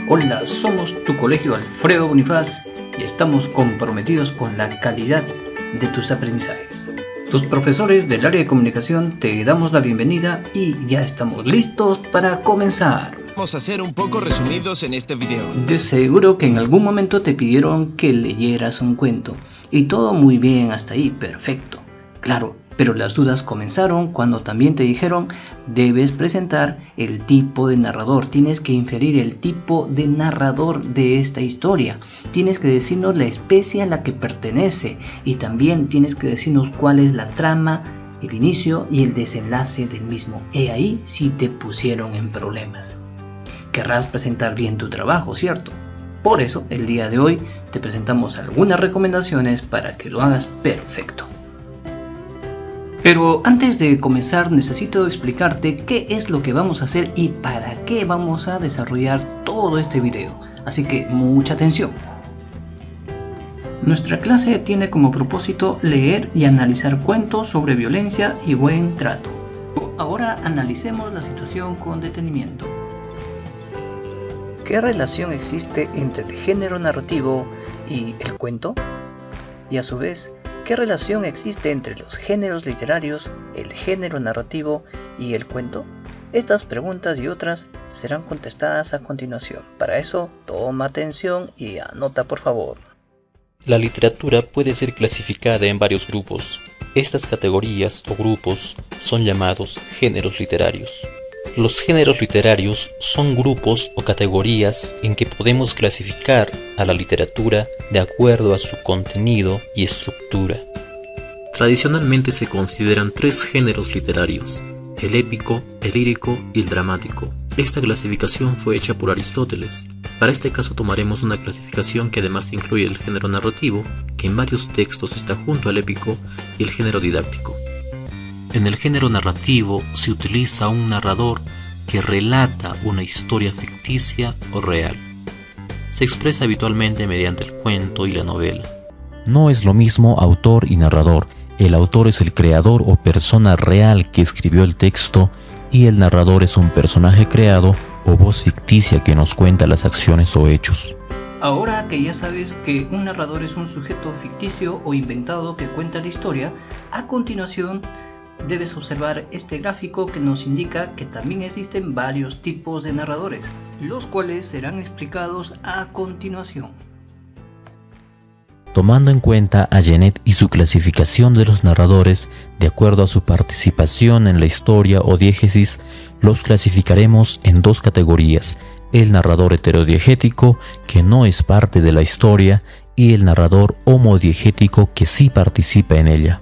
Hola, somos tu colegio Alfredo Bonifaz y estamos comprometidos con la calidad de tus aprendizajes. Tus profesores del área de comunicación te damos la bienvenida y ya estamos listos para comenzar. Vamos a ser un poco resumidos en este video. De seguro que en algún momento te pidieron que leyeras un cuento y todo muy bien hasta ahí, perfecto. Claro, pero las dudas comenzaron cuando también te dijeron debes presentar el tipo de narrador, tienes que inferir el tipo de narrador de esta historia, tienes que decirnos la especie a la que pertenece y también tienes que decirnos cuál es la trama, el inicio y el desenlace del mismo. He ahí si te pusieron en problemas. Querrás presentar bien tu trabajo, ¿cierto? Por eso el día de hoy te presentamos algunas recomendaciones para que lo hagas perfecto. Pero antes de comenzar necesito explicarte qué es lo que vamos a hacer y para qué vamos a desarrollar todo este video, así que mucha atención. Nuestra clase tiene como propósito leer y analizar cuentos sobre violencia y buen trato. Ahora analicemos la situación con detenimiento. ¿Qué relación existe entre el género narrativo y el cuento? Y a su vez, ¿qué relación existe entre los géneros literarios, el género narrativo y el cuento? Estas preguntas y otras serán contestadas a continuación. Para eso, toma atención y anota por favor. La literatura puede ser clasificada en varios grupos. Estas categorías o grupos son llamados géneros literarios. Los géneros literarios son grupos o categorías en que podemos clasificar a la literatura de acuerdo a su contenido y estructura. Tradicionalmente se consideran tres géneros literarios: el épico, el lírico y el dramático. Esta clasificación fue hecha por Aristóteles. Para este caso tomaremos una clasificación que además incluye el género narrativo, que en varios textos está junto al épico, y el género didáctico. En el género narrativo se utiliza un narrador que relata una historia ficticia o real. Se expresa habitualmente mediante el cuento y la novela. No es lo mismo autor y narrador. El autor es el creador o persona real que escribió el texto y el narrador es un personaje creado o voz ficticia que nos cuenta las acciones o hechos. Ahora que ya sabes que un narrador es un sujeto ficticio o inventado que cuenta la historia, a continuación debes observar este gráfico que nos indica que también existen varios tipos de narradores, los cuales serán explicados a continuación. Tomando en cuenta a Genet y su clasificación de los narradores de acuerdo a su participación en la historia o diégesis, los clasificaremos en dos categorías: el narrador heterodiegético, que no es parte de la historia, y el narrador homodiegético, que sí participa en ella.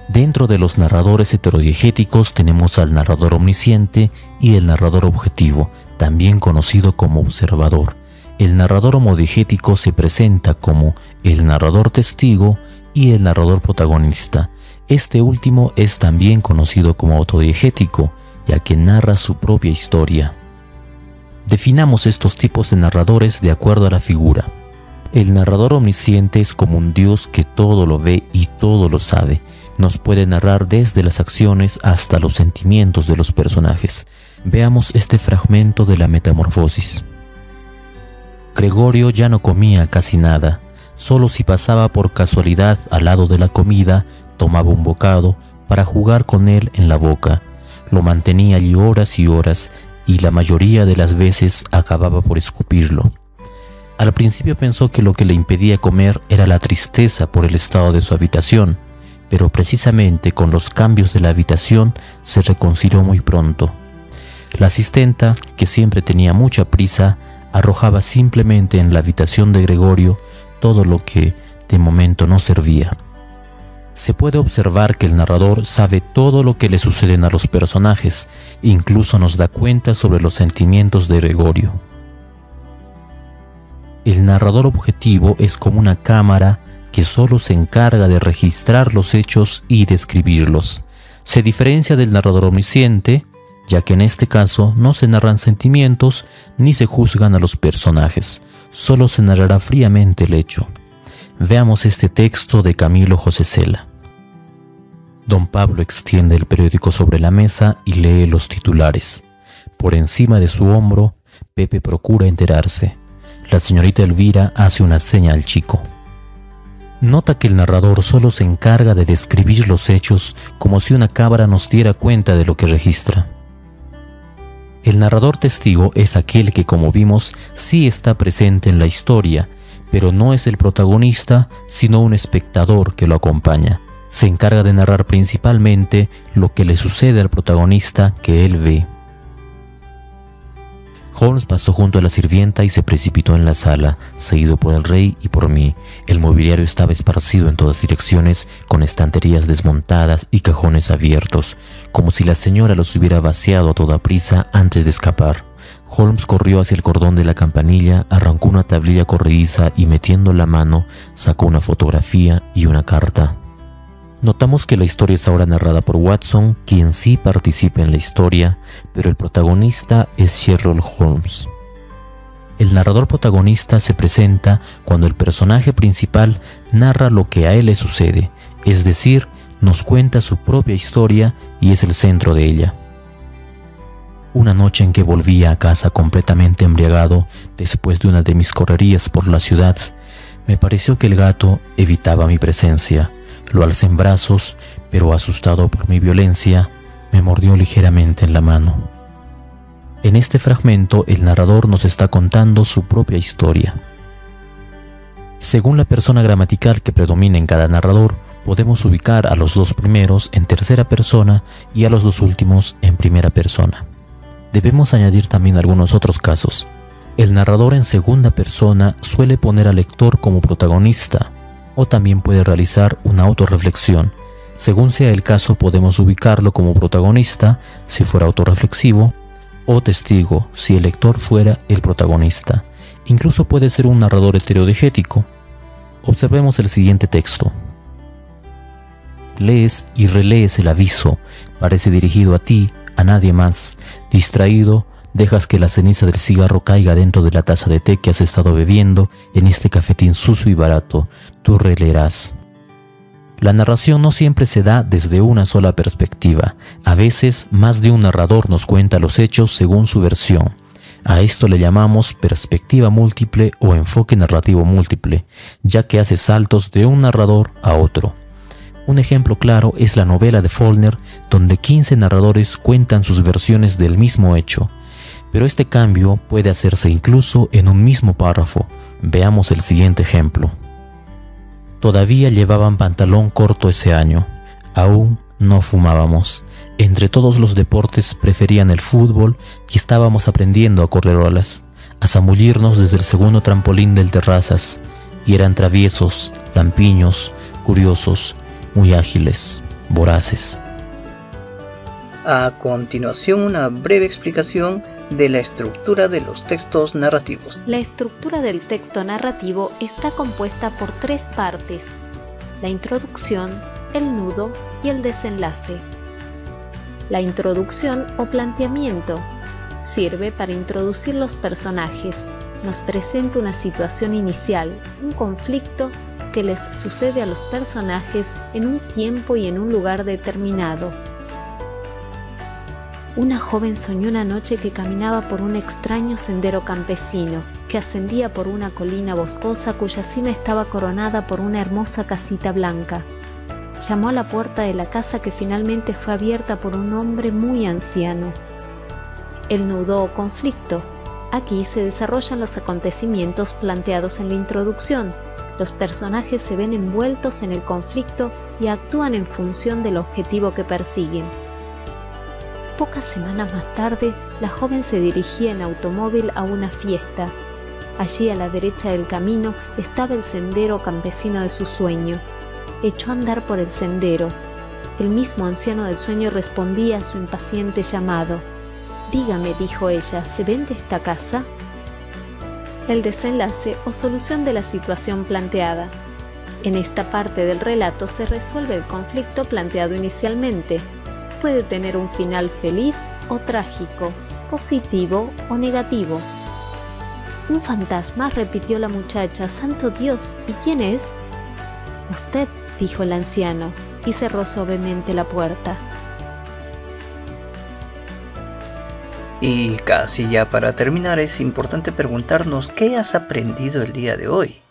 Dentro de los narradores heterodiegéticos tenemos al narrador omnisciente y el narrador objetivo, también conocido como observador. El narrador homodiegético se presenta como el narrador testigo y el narrador protagonista. Este último es también conocido como autodiegético, ya que narra su propia historia. Definamos estos tipos de narradores de acuerdo a la figura. El narrador omnisciente es como un Dios que todo lo ve y todo lo sabe. Nos puede narrar desde las acciones hasta los sentimientos de los personajes. Veamos este fragmento de la Metamorfosis. Gregorio ya no comía casi nada. Solo si pasaba por casualidad al lado de la comida, tomaba un bocado para jugar con él en la boca. Lo mantenía allí horas y horas y la mayoría de las veces acababa por escupirlo. Al principio pensó que lo que le impedía comer era la tristeza por el estado de su habitación, pero precisamente con los cambios de la habitación se reconcilió muy pronto. La asistenta, que siempre tenía mucha prisa, arrojaba simplemente en la habitación de Gregorio todo lo que de momento no servía. Se puede observar que el narrador sabe todo lo que le suceden a los personajes, incluso nos da cuenta sobre los sentimientos de Gregorio. El narrador objetivo es como una cámara que solo se encarga de registrar los hechos y describirlos. Se diferencia del narrador omnisciente, ya que en este caso no se narran sentimientos ni se juzgan a los personajes, solo se narrará fríamente el hecho. Veamos este texto de Camilo José Cela. Don Pablo extiende el periódico sobre la mesa y lee los titulares. Por encima de su hombro Pepe procura enterarse. La señorita Elvira hace una seña al chico. Nota que el narrador solo se encarga de describir los hechos como si una cámara nos diera cuenta de lo que registra. El narrador testigo es aquel que, como vimos, sí está presente en la historia, pero no es el protagonista, sino un espectador que lo acompaña. Se encarga de narrar principalmente lo que le sucede al protagonista que él ve. Holmes pasó junto a la sirvienta y se precipitó en la sala, seguido por el rey y por mí. El mobiliario estaba esparcido en todas direcciones, con estanterías desmontadas y cajones abiertos, como si la señora los hubiera vaciado a toda prisa antes de escapar. Holmes corrió hacia el cordón de la campanilla, arrancó una tablilla corrediza y, metiendo la mano, sacó una fotografía y una carta. Notamos que la historia es ahora narrada por Watson, quien sí participa en la historia, pero el protagonista es Sherlock Holmes. El narrador protagonista se presenta cuando el personaje principal narra lo que a él le sucede, es decir, nos cuenta su propia historia y es el centro de ella. Una noche en que volvía a casa completamente embriagado después de una de mis correrías por la ciudad, me pareció que el gato evitaba mi presencia. Lo alcé en brazos, pero asustado por mi violencia, me mordió ligeramente en la mano. En este fragmento, el narrador nos está contando su propia historia. Según la persona gramatical que predomina en cada narrador, podemos ubicar a los dos primeros en tercera persona y a los dos últimos en primera persona. Debemos añadir también algunos otros casos. El narrador en segunda persona suele poner al lector como protagonista, o también puede realizar una autorreflexión. Según sea el caso, podemos ubicarlo como protagonista si fuera autorreflexivo, o testigo si el lector fuera el protagonista. Incluso puede ser un narrador heterodigético. Observemos el siguiente texto. Lees y relees el aviso, parece dirigido a ti, a nadie más. Distraído, dejas que la ceniza del cigarro caiga dentro de la taza de té que has estado bebiendo en este cafetín sucio y barato. Tú releerás. La narración no siempre se da desde una sola perspectiva. A veces, más de un narrador nos cuenta los hechos según su versión. A esto le llamamos perspectiva múltiple o enfoque narrativo múltiple, ya que hace saltos de un narrador a otro. Un ejemplo claro es la novela de Faulkner, donde 15 narradores cuentan sus versiones del mismo hecho. Pero este cambio puede hacerse incluso en un mismo párrafo. Veamos el siguiente ejemplo. Todavía llevaban pantalón corto ese año. Aún no fumábamos. Entre todos los deportes preferían el fútbol y estábamos aprendiendo a correr olas, a zambullirnos desde el segundo trampolín del terrazas. Y eran traviesos, lampiños, curiosos, muy ágiles, voraces. A continuación, una breve explicación de la estructura de los textos narrativos. La estructura del texto narrativo está compuesta por 3 partes: la introducción, el nudo y el desenlace. La introducción o planteamiento sirve para introducir los personajes, nos presenta una situación inicial, un conflicto que les sucede a los personajes en un tiempo y en un lugar determinado. Una joven soñó una noche que caminaba por un extraño sendero campesino, que ascendía por una colina boscosa cuya cima estaba coronada por una hermosa casita blanca. Llamó a la puerta de la casa, que finalmente fue abierta por un hombre muy anciano. El nudo o conflicto. Aquí se desarrollan los acontecimientos planteados en la introducción. Los personajes se ven envueltos en el conflicto y actúan en función del objetivo que persiguen. Pocas semanas más tarde, la joven se dirigía en automóvil a una fiesta. Allí, a la derecha del camino, estaba el sendero campesino de su sueño. Echó a andar por el sendero. El mismo anciano del sueño respondía a su impaciente llamado. «Dígame», dijo ella, «¿se vende esta casa?». El desenlace o solución de la situación planteada. En esta parte del relato se resuelve el conflicto planteado inicialmente. Puede tener un final feliz o trágico, positivo o negativo. «Un fantasma», repitió la muchacha. «¡Santo Dios! ¿Y quién es?». «Usted», dijo el anciano, y cerró suavemente la puerta. Y casi ya para terminar es importante preguntarnos qué has aprendido el día de hoy.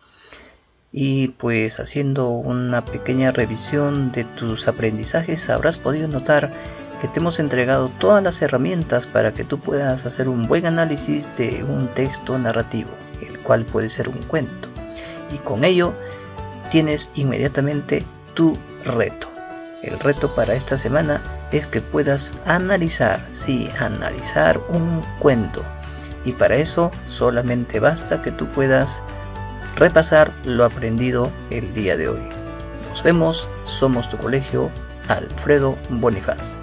Y pues haciendo una pequeña revisión de tus aprendizajes habrás podido notar que te hemos entregado todas las herramientas para que tú puedas hacer un buen análisis de un texto narrativo, el cual puede ser un cuento. Y con ello tienes inmediatamente tu reto. El reto para esta semana es que puedas analizar un cuento. Y para eso solamente basta que tú puedas repasar lo aprendido el día de hoy. Nos vemos, somos tu colegio Alfredo Bonifaz.